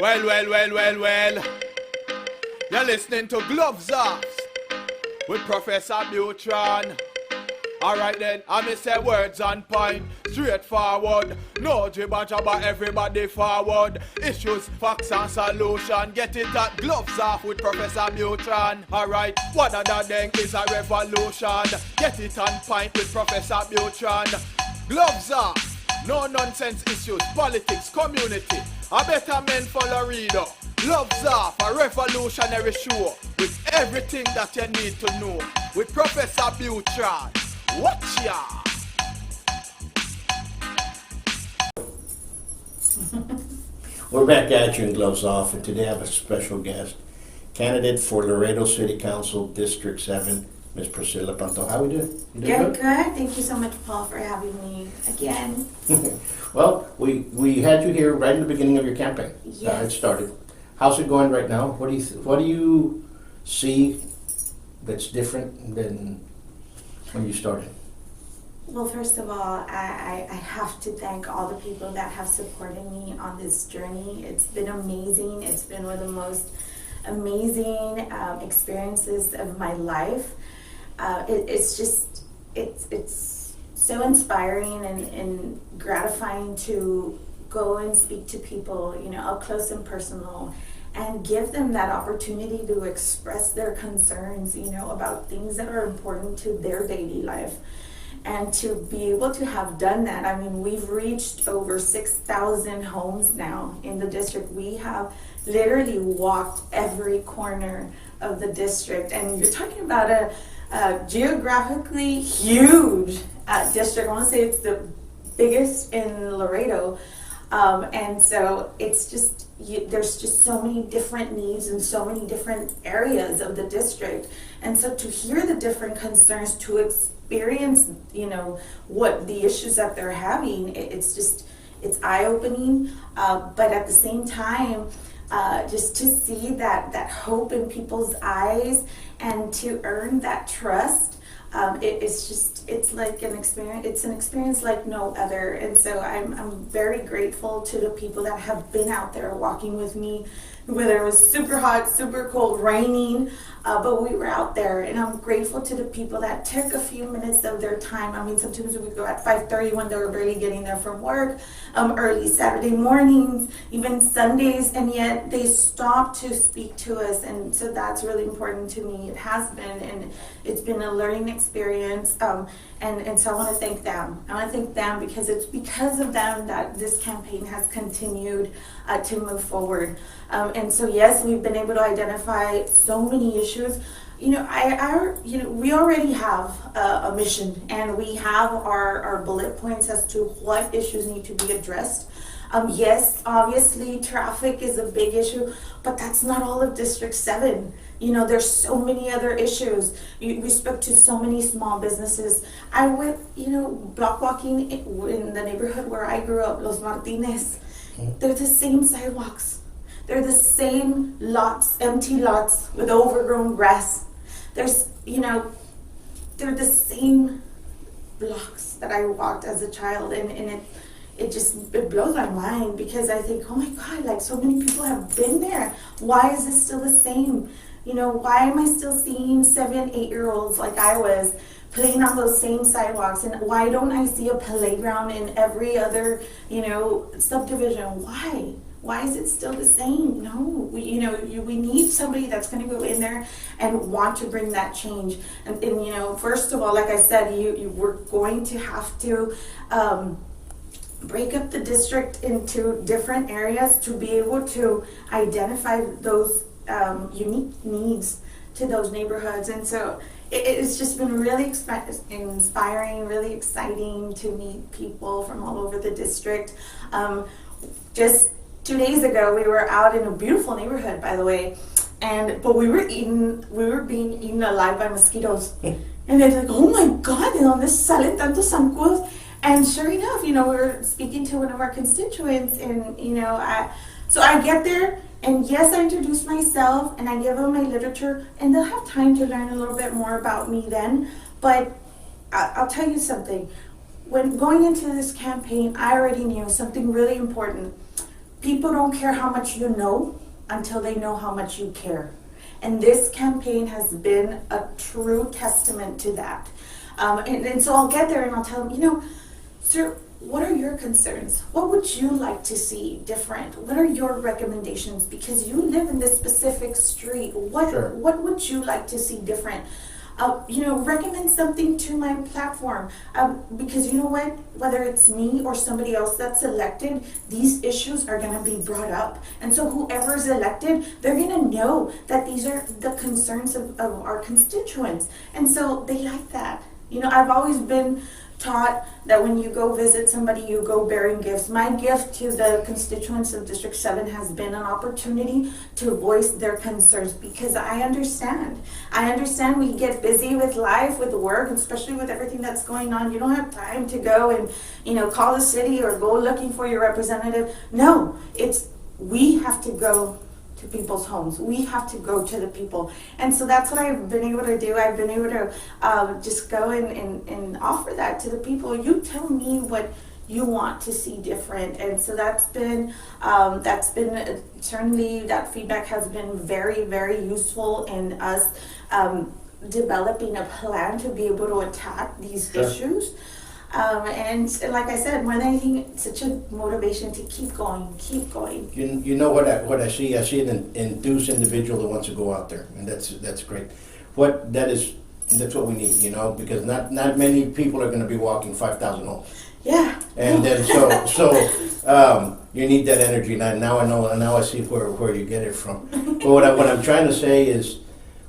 Well. You're listening to Gloves Off with Professor Buitrón. Alright then, I may say words on point, straightforward. No jibber jabber, everybody forward. Issues, facts and solution. Get it at Gloves Off with Professor Buitrón. Alright, what other thing is a revolution? Get it on point with Professor Buitrón. Gloves Off, no nonsense issues, politics, community. A better men follow reader. Gloves Off, a revolutionary show with everything that you need to know. With Professor Buitrón. Watch ya! We're back at you in Gloves Off, and today I have a special guest, candidate for Laredo City Council, District 7, Ms. Priscilla Pantoja. How we doing? Good. Thank you so much, Paul, for having me again. Well, we had you here right in the beginning of your campaign. Yes. It started. How's it going right now? What do you see that's different than when you started? Well, first of all, I have to thank all the people that have supported me on this journey. It's been amazing. It's been one of the most amazing experiences of my life. It's so inspiring and gratifying to go and speak to people, up close and personal, and give them that opportunity to express their concerns, about things that are important to their daily life. And to be able to have done that, I mean, we've reached over 6,000 homes now in the district. We have literally walked every corner of the district. And you're talking about a geographically huge district. I want to say it's the biggest in Laredo. And so it's just, there's just so many different needs in so many different areas of the district. And so to hear the different concerns, to experience, what the issues that they're having, it's eye-opening. But at the same time, just to see that hope in people's eyes and to earn that trust, it's like an experience. It's an experience like no other. And so I'm very grateful to the people that have been out there walking with me, whether it was super hot, super cold, raining, but we were out there. And I'm grateful to the people that took a few minutes of their time. I mean, sometimes we go at 5:30 when they were barely getting there from work, early Saturday mornings, even Sundays, and yet they stopped to speak to us. And so that's really important to me. It has been, and it's been a learning experience. And so I want to thank them. I want to thank them because it's because of them that this campaign has continued to move forward. And so yes, we've been able to identify so many issues. We already have a mission, and we have our bullet points as to what issues need to be addressed. Yes, obviously traffic is a big issue, but that's not all of District 7. There's so many other issues. We spoke to so many small businesses. I went, block walking in the neighborhood where I grew up, Los Martinez. They're the same sidewalks. They're the same lots, empty lots with overgrown grass. They're the same blocks that I walked as a child, and it blows my mind because I think, oh my God, like so many people have been there. Why is this still the same? Why am I still seeing 7, 8-year-olds like I was playing on those same sidewalks? And why don't I see a playground in every other, subdivision? Why? Why is it still the same? No, we need somebody that's going to go in there and want to bring that change. And first of all, like I said, we're going to have to break up the district into different areas to be able to identify those unique needs to those neighborhoods. And so it's just been really inspiring, really exciting to meet people from all over the district. Just 2 days ago, we were out in a beautiful neighborhood, by the way, but we were being eaten alive by mosquitoes. And they're like, oh my God, ¿de dónde salen tantos zancudos? And sure enough, we were speaking to one of our constituents, and so I get there, and yes, I introduce myself, and I give them my literature, and they'll have time to learn a little bit more about me then. But I'll tell you something. When going into this campaign, I already knew something really important. people don't care how much you know until they know how much you care. And this campaign has been a true testament to that. And so I'll get there and I'll tell them, you know, sir, what are your concerns? What would you like to see different? What are your recommendations? Because you live in this specific street. What would you like to see different? You know, recommend something to my platform. Because you know what? Whether it's me or somebody else that's elected, these issues are going to be brought up. And so whoever's elected, they're going to know that these are the concerns of our constituents. And so they like that. You know, I've always been taught that when you go visit somebody, you go bearing gifts. My gift to the constituents of District 7 has been an opportunity to voice their concerns, because I understand. I understand we get busy with life, with work, especially with everything that's going on. You don't have time to go and, you know, call the city or go looking for your representative. No, we have to go to people's homes. We have to go to the people. And so that's what I've been able to do. I've been able to just go and offer that to the people. You tell me what you want to see different. And so that's been certainly, that feedback has been very, very useful in us developing a plan to be able to attack these issues. And like I said, more than anything, it's such a motivation to keep going, keep going. You know what I see? I see an enthused individual that wants to go out there, and that's great. That's what we need, you know, because not many people are going to be walking 5,000 homes. Yeah. And then so you need that energy. Now I know. Now I see where you get it from. But what I'm trying to say is,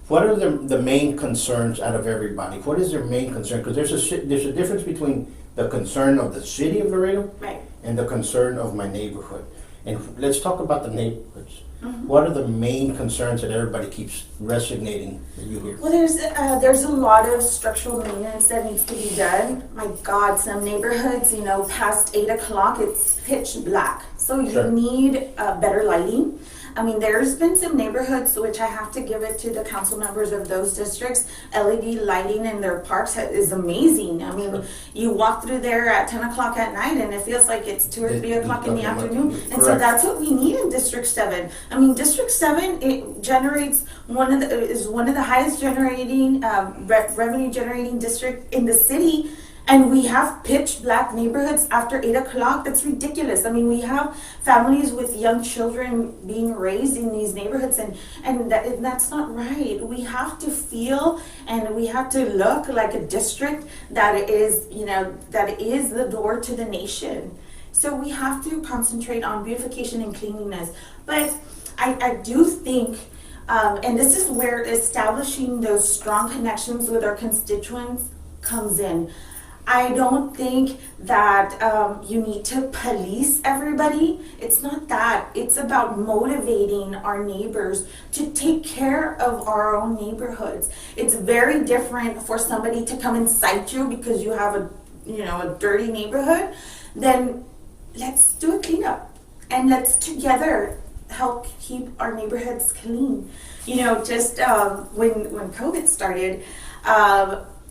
what are the main concerns out of everybody? What is their main concern? Because there's a difference between the concern of the city of Laredo, right, and the concern of my neighborhood. And let's talk about the neighborhoods. Mm-hmm. What are the main concerns that everybody keeps resonating that you hear? Well, there's a lot of structural maintenance that needs to be done. My God, some neighborhoods, you know, past 8 o'clock, it's pitch black. So you need better lighting. I mean, there's been some neighborhoods, which I have to give it to the council members of those districts. LED lighting in their parks is amazing. I mean, you walk through there at 10 o'clock at night and it feels like it's 2 or 3 o'clock in the afternoon. And so that's what we need in District 7. I mean, District 7, it generates one of the highest generating, revenue generating district in the city. And we have pitch black neighborhoods after 8 o'clock. That's ridiculous. I mean, we have families with young children being raised in these neighborhoods, and that's not right. We have to feel and we have to look like a district that is, you know, that is the door to the nation. So we have to concentrate on beautification and cleanliness. But I do think, and this is where establishing those strong connections with our constituents comes in. I don't think that you need to police everybody. It's not that. It's about motivating our neighbors to take care of our own neighborhoods. It's very different for somebody to come and cite you because you have a dirty neighborhood. Then let's do a cleanup and let's together help keep our neighborhoods clean. You know, just when COVID started,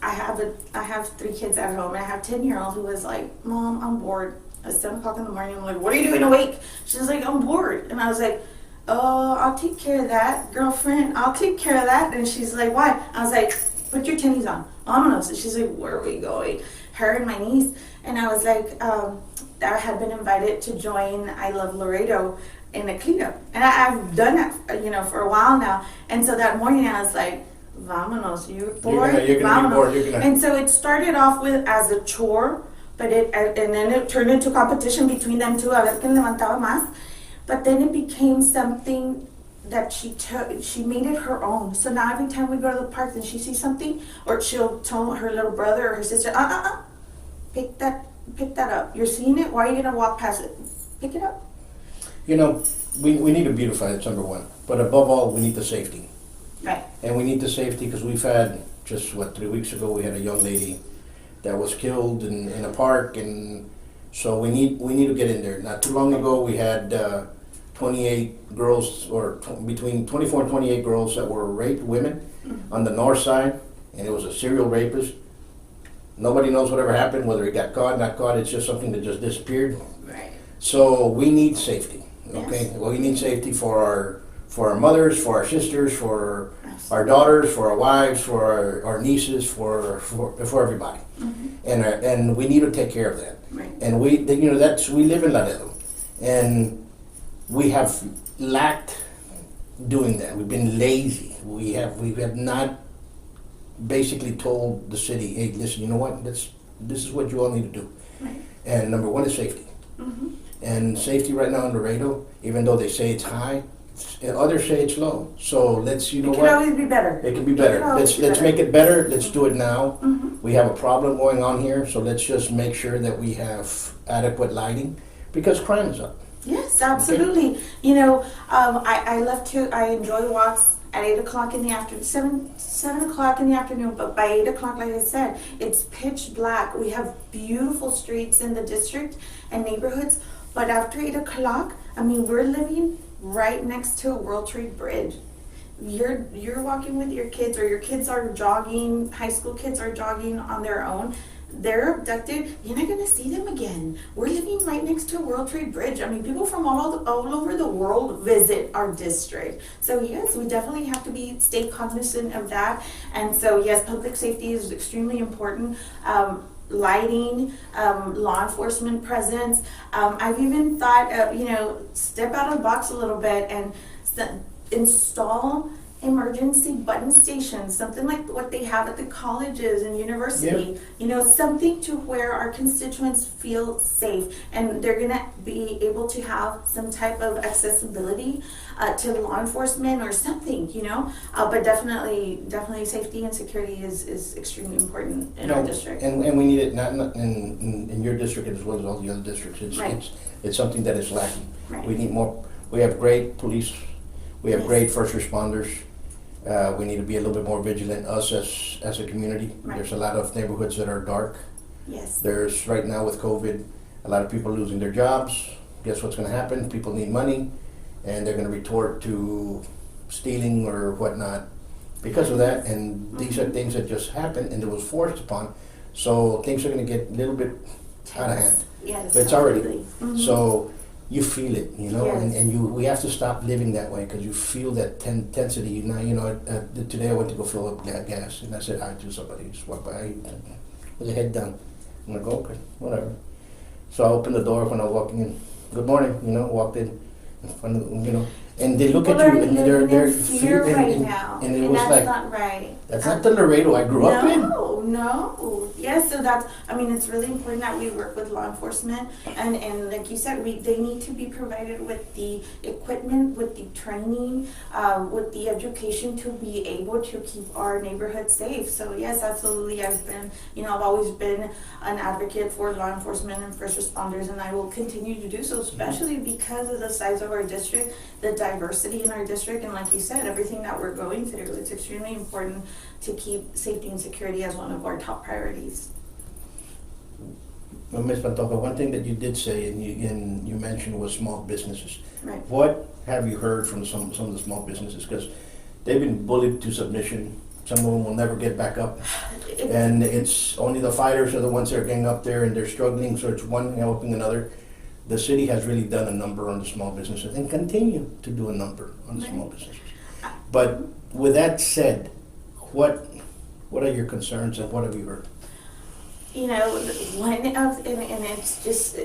I have 3 kids at home, and I have a 10-year-old who was like, "Mom, I'm bored." At 7 o'clock in the morning, I'm like, "What are you doing awake?" She's like, "I'm bored." And I was like, "Oh, I'll take care of that, girlfriend. I'll take care of that." And she's like, "Why?" I was like, "Put your tennies on. Vámonos." And she's like, "Where are we going?" Her and my niece. And I was like, I had been invited to join I Love Laredo in a cleanup. And I've done that, you know, for a while now. And so that morning I was like, "Vámonos, you're bored." You're gonna be bored. And so it started off with as a chore, but and then it turned into competition between them two. A ver quién levantaba más. But then it became something that she made it her own. So now every time we go to the park and she sees something, or she'll tell her little brother or her sister, pick that up. You're seeing it. Why are you gonna walk past it? Pick it up. You know, we need to beautify. That's number one. But above all, we need the safety. Right. And we need the safety because we've had, just 3 weeks ago, we had a young lady that was killed in a park, and so we need to get in there. Not too long ago, we had 28 girls, or between 24 and 28 girls that were raped, women, on the north side, and it was a serial rapist. Nobody knows whatever happened, whether he got caught, not caught. It's just something that just disappeared. Right. So we need safety. Okay, Yes. well, we need safety for our mothers, for our sisters, for our daughters, for our wives, for our nieces, for everybody, and we need to take care of that. Right. And we live in Laredo, and we have lacked doing that. We've been lazy. We have not basically told the city, hey, listen, you know what? This is what you all need to do. Right. And number one is safety. And safety right now in Laredo, even though they say it's high, others say it's low. So let's, you know It what? can always be better. It can be better. Let's make it better. Let's do it now. We have a problem going on here, so let's just make sure that we have adequate lighting because crime is up. Yes, absolutely. You know, I enjoy walks at 8 o'clock in the afternoon, 7 o'clock in the afternoon, but by 8 o'clock, like I said, it's pitch black. We have beautiful streets in the district and neighborhoods, but after 8 o'clock, I mean, we're living right next to a World Trade Bridge. You're walking with your kids, or your kids are jogging, high school kids are jogging on their own. They're abducted, you're not gonna see them again. We're living right next to a World Trade Bridge. I mean, people from all over the world visit our district. So yes, we definitely have to stay cognizant of that. And so yes, public safety is extremely important. Lighting, law enforcement presence. I've even thought, step out of the box a little bit and install emergency button stations, something like what they have at the colleges and university. Yep. Something to where our constituents feel safe, and they're gonna be able to have some type of accessibility to law enforcement or something, but definitely safety and security is extremely important in our district. And we need it not in your district as well as all the other districts. It's something that is lacking. Right. We need more. We have great police. We have great first responders. We need to be a little bit more vigilant, us as a community. Right. There's a lot of neighborhoods that are dark. Yes. There's, right now with COVID, a lot of people losing their jobs. Guess what's going to happen? People need money, and they're going to retort to stealing or whatnot because of that. And these are things that just happened, and it was forced upon. So things are going to get a little bit out of hand. Yes. It's already. Absolutely. So you feel it, Yes. and we have to stop living that way because you feel that intensity. Now, today I went to go fill up gas, and I said hi to somebody, just walked by with their head down. I'm like, okay, whatever. So I opened the door when I was walking in. Good morning, walked in, and they look People at you, are and they're living in fear right now, and it and was that's like, not right. that's not the Laredo I grew up in. No. Yes, so it's really important that we work with law enforcement, and like you said, they need to be provided with the equipment, with the training, with the education to be able to keep our neighborhood safe. So yes, absolutely, I've always been an advocate for law enforcement and first responders, and I will continue to do so, especially because of the size of our district, the diversity in our district, and like you said, everything that we're going through. It's extremely important to keep safety and security as one of our top priorities. Well, Ms. Pantoja, one thing that you did say and you mentioned was small businesses. Right. What have you heard from some of the small businesses? Because they've been bullied to submission. Some of them will never get back up. And it's only the fighters are the ones that are getting up there and they're struggling, so it's one helping another. The city has really done a number on the small businesses and continue to do a number on the small businesses. But with that said, what are your concerns and what have you heard? And it's just,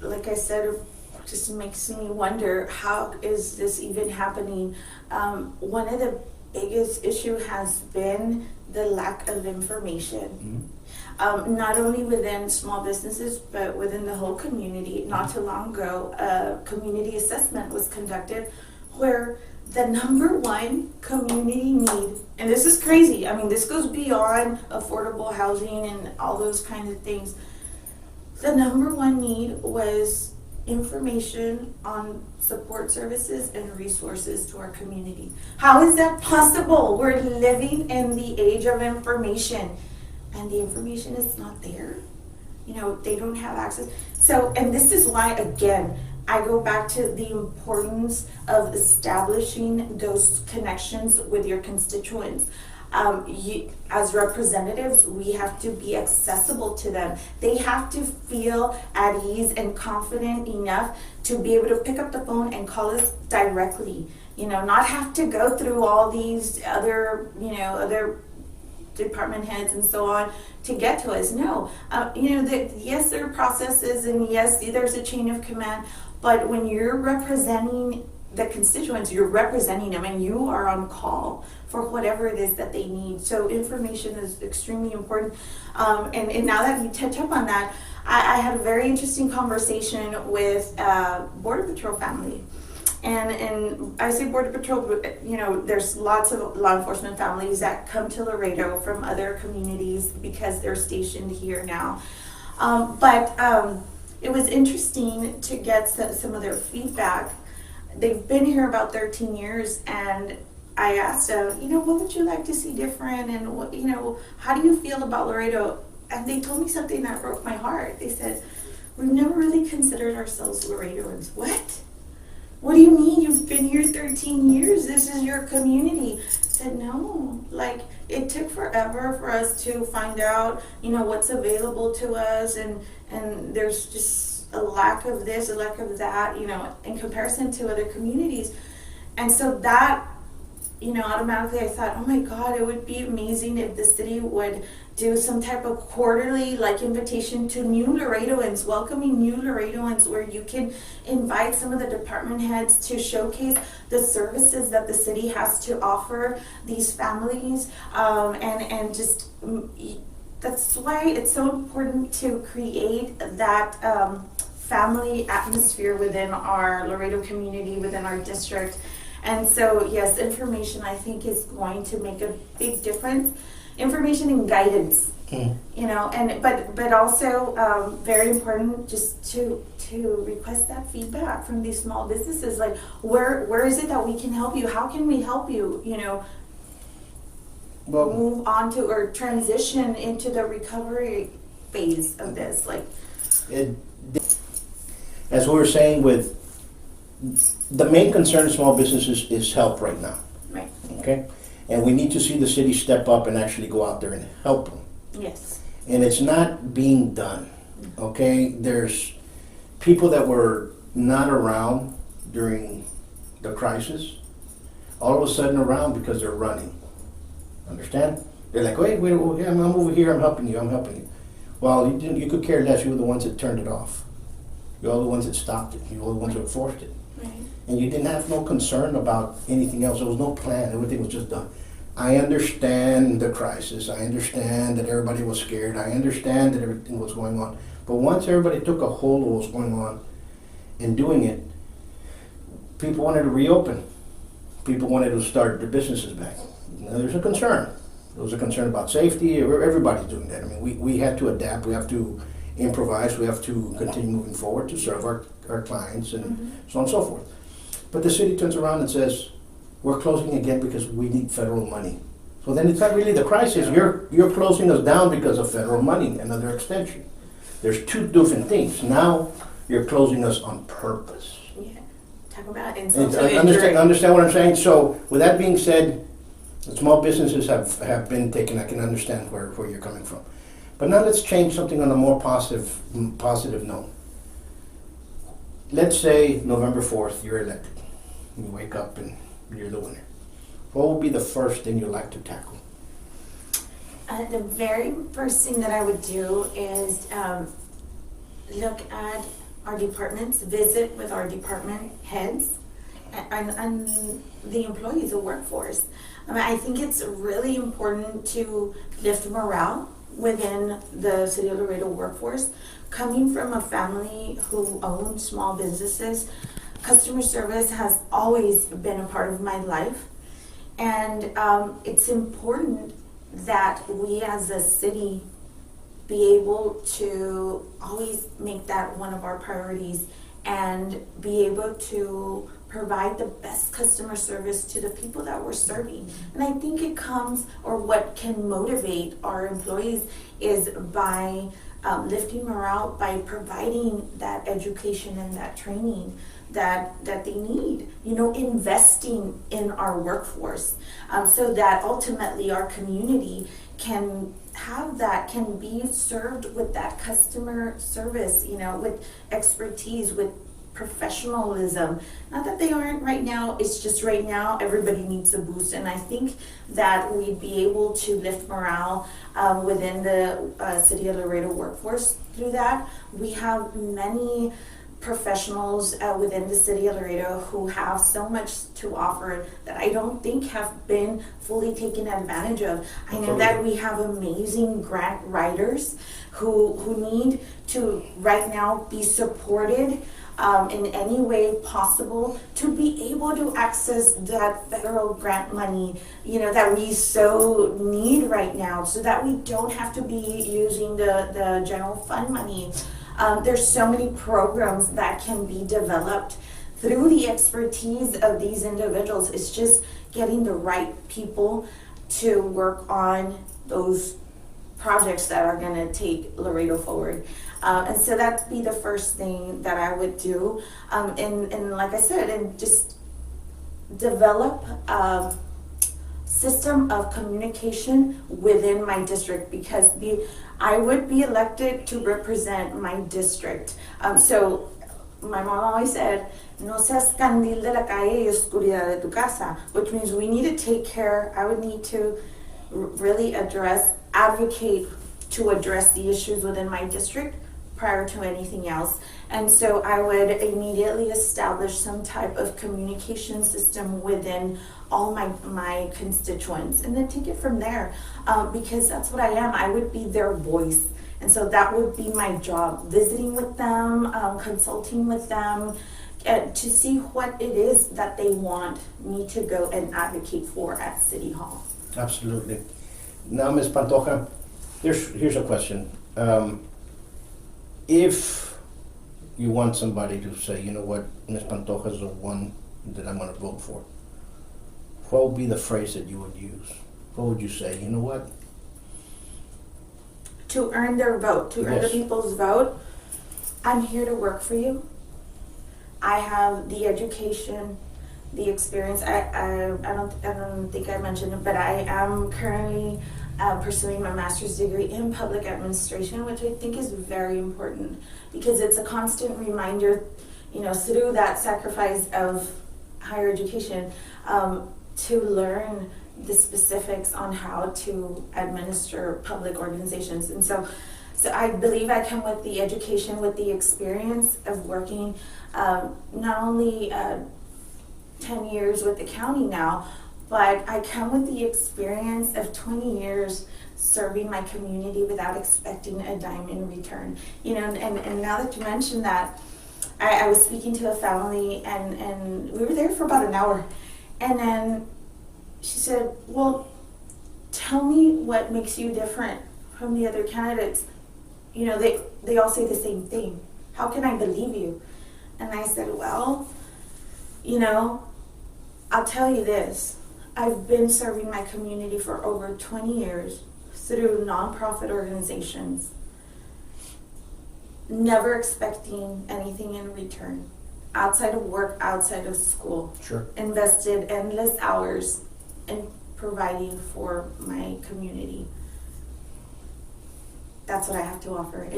like I said, it just makes me wonder, how is this even happening? One of the biggest issue has been the lack of information. Not only within small businesses, but within the whole community. Not too long ago, a community assessment was conducted where the number one community need, and this is crazy, this goes beyond affordable housing and all those kinds of things. The number one need was information on support services and resources to our community. How is that possible? We're living in the age of information, and the information is not there. They don't have access. So, and this is why, again, I go back to the importance of establishing those connections with your constituents. As representatives, we have to be accessible to them. They have to feel at ease and confident enough to be able to pick up the phone and call us directly. Not have to go through all these other department heads and so on to get to us. No, yes, there are processes, and yes, there's a chain of command, but when you're representing the constituents, you're representing them, and you are on call for whatever it is that they need. So information is extremely important. And now that you touch up on that, I had a very interesting conversation with Border Patrol family. And I say Border Patrol, but there's lots of law enforcement families that come to Laredo from other communities because they're stationed here now. But it was interesting to get some of their feedback. They've been here about 13 years, and I asked them, what would you like to see different, and what, how do you feel about Laredo? And they told me something that broke my heart. They said, we've never really considered ourselves Laredoans. What? What do you mean? You've been here 13 years. This is your community. I said, no. It took forever for us to find out, what's available to us, and there's just a lack of this, a lack of that, in comparison to other communities. And so that, automatically I thought, oh my God, it would be amazing if the city would do some type of quarterly invitation to new Laredoans, welcoming new Laredoans, where you can invite some of the department heads to showcase the services that the city has to offer these families, and just that's why it's so important to create that family atmosphere within our Laredo community, within our district. And so, yes, information I think is going to make a big difference. Information and guidance, but also very important just to request that feedback from these small businesses. Where is it that we can help you? How can we help you? Move on to or transition into the recovery phase of this. As we were saying, with the main concern of small businesses is help right now. Right. Okay? And we need to see the city step up and actually go out there and help them. Yes. And it's not being done. Okay? There's people that were not around during the crisis, all of a sudden around because they're running. Understand? They're like, wait, I'm over here, I'm helping you. Well, you could care less. You were the ones that turned it off. You're the ones that stopped it. You're the ones that forced it. Right. And you didn't have no concern about anything else. There was no plan. Everything was just done. I understand the crisis. I understand that everybody was scared. I understand that everything was going on. But once everybody took a hold of what was going on and doing it, people wanted to reopen. People wanted to start their businesses back. Now, there's a concern. There was a concern about safety. Everybody's doing that. I mean, we had to adapt. We have to improvise. We have to continue moving forward to serve our clients and so on and so forth. But the city turns around and says, we're closing again because we need federal money. So then it's not really the crisis. You're closing us down because of federal money, another extension. There's two different things. Now you're closing us on purpose. Yeah. Talk about understand what I'm saying? So with that being said, the small businesses have been taken. I can understand where you're coming from. But now let's change something on a more positive note. Let's say November 4th, you're elected. You wake up and you're the winner. What would be the first thing you'd like to tackle? The very first thing that I would do is look at our departments, visit with our department heads and the employees, the workforce. I think it's really important to lift morale within the City of Laredo workforce. Coming from a family who owns small businesses, customer service has always been a part of my life. And it's important that we as a city be able to always make that one of our priorities and be able to provide the best customer service to the people that we're serving. And I think it comes, or what can motivate our employees is by lifting morale by providing that education and that training that they need, investing in our workforce, so that ultimately our community can be served with that customer service, with expertise, with professionalism. Not that they aren't right now, it's just right now everybody needs a boost, and I think that we'd be able to lift morale within the City of Laredo workforce through that. We have many professionals within the City of Laredo who have so much to offer that I don't think have been fully taken advantage of. I know that we have amazing grant writers who need to right now be supported in any way possible to be able to access that federal grant money, that we so need right now, so that we don't have to be using the general fund money. There's so many programs that can be developed through the expertise of these individuals. It's just getting the right people to work on those projects that are going to take Laredo forward. And so that'd be the first thing that I would do. And like I said, and just develop a system of communication within my district, because I would be elected to represent my district. So my mom always said, no seas candil de la calle y oscuridad de tu casa, which means we need to take care, I would need to really advocate to address the issues within my district prior to anything else. And so I would immediately establish some type of communication system within all my constituents, and then take it from there, because that's what I am. I would be their voice, and so that would be my job, visiting with them, consulting with them, to see what it is that they want me to go and advocate for at City Hall. Absolutely. Now, Ms. Pantoja, here's a question. If you want somebody to say, you know what, Ms. Pantoja is the one that I'm going to vote for, what would be the phrase that you would use? What would you say? You know what? To earn their vote, to earn the Yes. people's vote, I'm here to work for you. I have the education, the experience. I don't think I mentioned it, but I am currently pursuing my master's degree in public administration, which I think is very important, because it's a constant reminder, through that sacrifice of higher education, to learn the specifics on how to administer public organizations. And so I believe I come with the education, with the experience of working not only 10 years with the county now, but I come with the experience of 20 years serving my community without expecting a dime in return. And now that you mentioned that, I was speaking to a family, and we were there for about an hour. And then she said, well, tell me what makes you different from the other candidates. They all say the same thing. How can I believe you? And I said, well, I'll tell you this. I've been serving my community for over 20 years through nonprofit organizations, never expecting anything in return. Outside of work, outside of school. Sure. Invested endless hours in providing for my community. That's what I have to offer.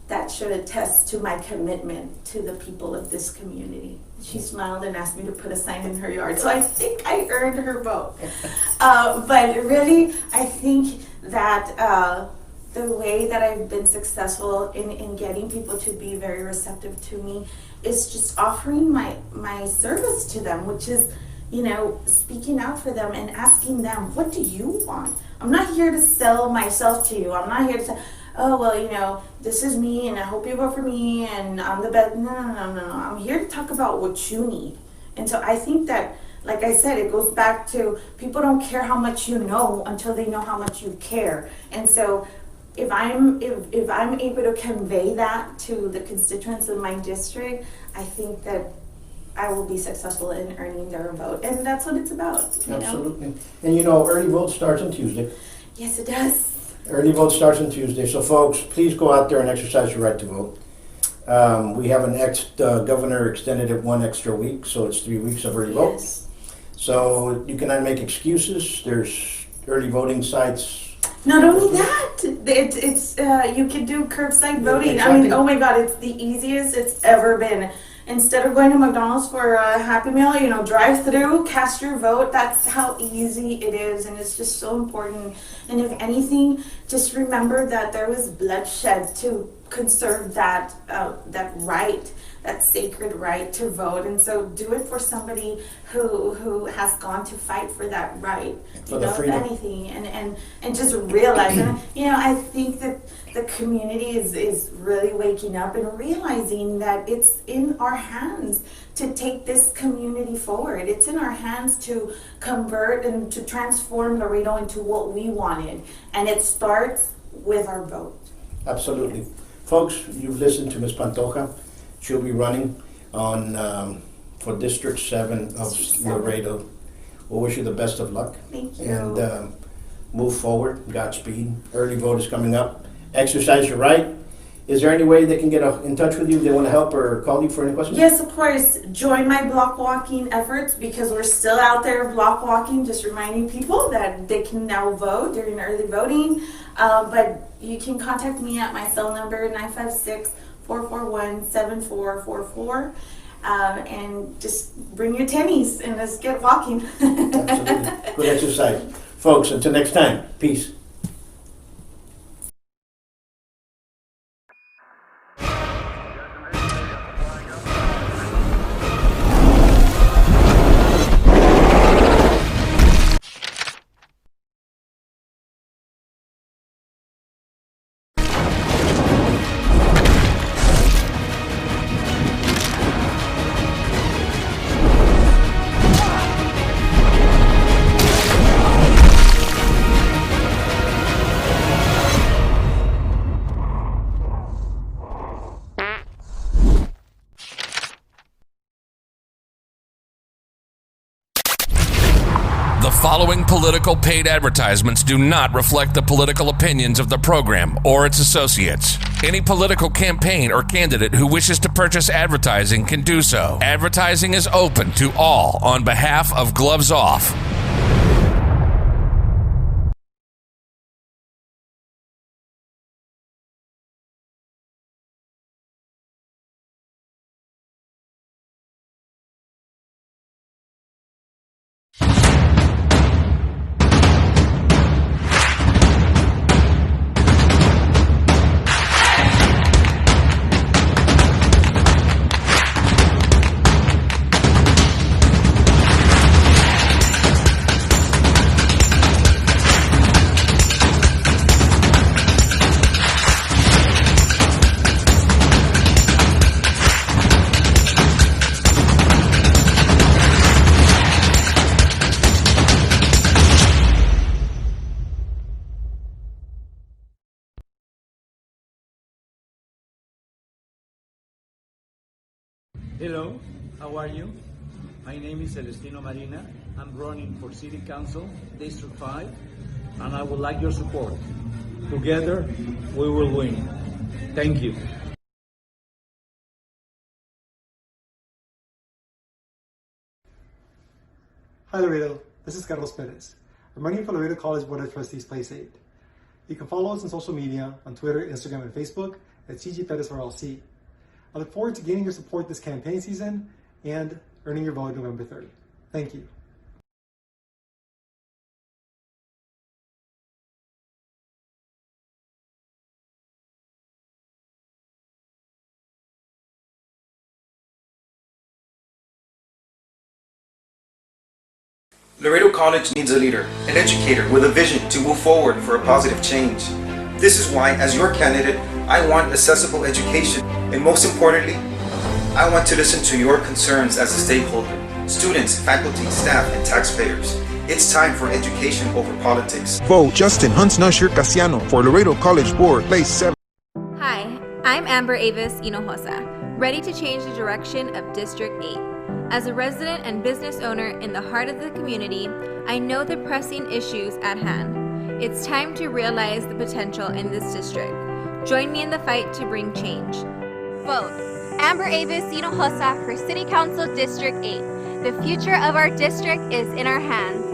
That should attest to my commitment to the people of this community. She smiled and asked me to put a sign in her yard, so I think I earned her vote. But really, I think that the way that I've been successful in getting people to be very receptive to me is just offering my service to them, which is, speaking out for them and asking them, what do you want? I'm not here to sell myself to you. I'm not here to say, oh, well, this is me and I hope you vote for me and I'm the best. No. I'm here to talk about what you need. And so I think that, like I said, it goes back to people don't care how much you know until they know how much you care. And so if I'm able to convey that to the constituents of my district, I think that I will be successful in earning their vote. And that's what it's about. Absolutely. And early vote starts on Tuesday. Yes, it does. Early vote starts on Tuesday, so folks, please go out there and exercise your right to vote. We have governor extended it 1 extra week, so it's 3 weeks of early vote. Yes. So you cannot make excuses. There's early voting sites. Not only that, it's you can do curbside voting. I Exactly. mean, oh my God, it's the easiest it's ever been. Instead of going to McDonald's for a Happy Meal, drive through, cast your vote. That's how easy it is, and it's just so important. And if anything, just remember that there was bloodshed to conserve that right, that sacred right to vote. And so do it for somebody who has gone to fight for that right. For the freedom. If anything, and just realize, and I think that the community is really waking up and realizing that it's in our hands to take this community forward. It's in our hands to convert and to transform Laredo into what we wanted, and it starts with our vote. Absolutely. Folks, you've listened to Ms. Pantoja. She'll be running for District 7 of Laredo. We'll wish you the best of luck. Thank you. And move forward. Godspeed. Early vote is coming up. Exercise your right. Is there any way they can get in touch with you if they want to help or call you for any questions? Yes, of course. Join my block walking efforts because we're still out there block walking, just reminding people that they can now vote during early voting. But you can contact me at my cell number, 956-441-7444. And just bring your tennies and let's get walking. Absolutely. Good exercise. Folks, until next time, peace. The following political paid advertisements do not reflect the political opinions of the program or its associates. Any political campaign or candidate who wishes to purchase advertising can do so. Advertising is open to all on behalf of Gloves Off. Hello, how are you? My name is Celestino Marina. I'm running for City Council, District 5, and I would like your support. Together, we will win. Thank you. Hi Laredo, this is Carlos Perez. I'm running for Laredo College Board of Trustees Place 8. You can follow us on social media on Twitter, Instagram, and Facebook at CG Perez RLC. I look forward to gaining your support this campaign season and earning your vote November 3rd. Thank you. Laredo College needs a leader, an educator with a vision to move forward for a positive change. This is why, as your candidate, I want accessible education, and most importantly, I want to listen to your concerns as a stakeholder, students, faculty, staff, and taxpayers. It's time for education over politics. Vote Justin Huntsnusher Casiano for Laredo College Board, Place 7. Hi, I'm Amber Avis Hinojosa, ready to change the direction of District 8. As a resident and business owner in the heart of the community, I know the pressing issues at hand. It's time to realize the potential in this district. Join me in the fight to bring change. Vote Amber Avis Hinojosa for City Council District 8. The future of our district is in our hands.